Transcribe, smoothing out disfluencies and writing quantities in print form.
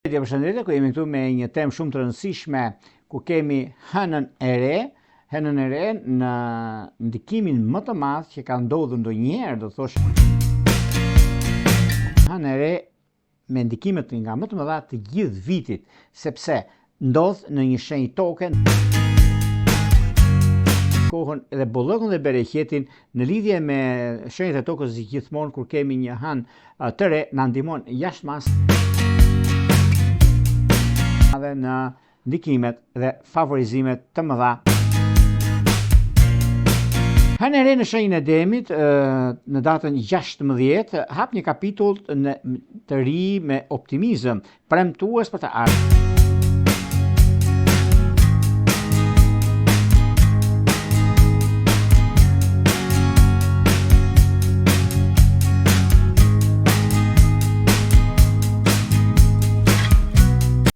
Përshëndetje, ku jemi këtu me një temë shumë të rëndësishme, ku kemi hënën e re në ndikimin më të madh që ka ndodhur ndonjëherë, do thosh. Hëna e re me ndikimet nga më të mëdha të gjithë vitit, sepse ndodh në një shenjë toke kohën dhe bollëkun dhe bereqetin në lidhje me shenjat e tokës gjithmonë kur kemi një hënë të re na ndihmon jashtëmas dhe në ndikimet dhe favorizimet të mëdha. Hëna e re në shenjën e Demit në datën 16 hap një kapitull të ri me optimizëm, premtues për të ardhmen.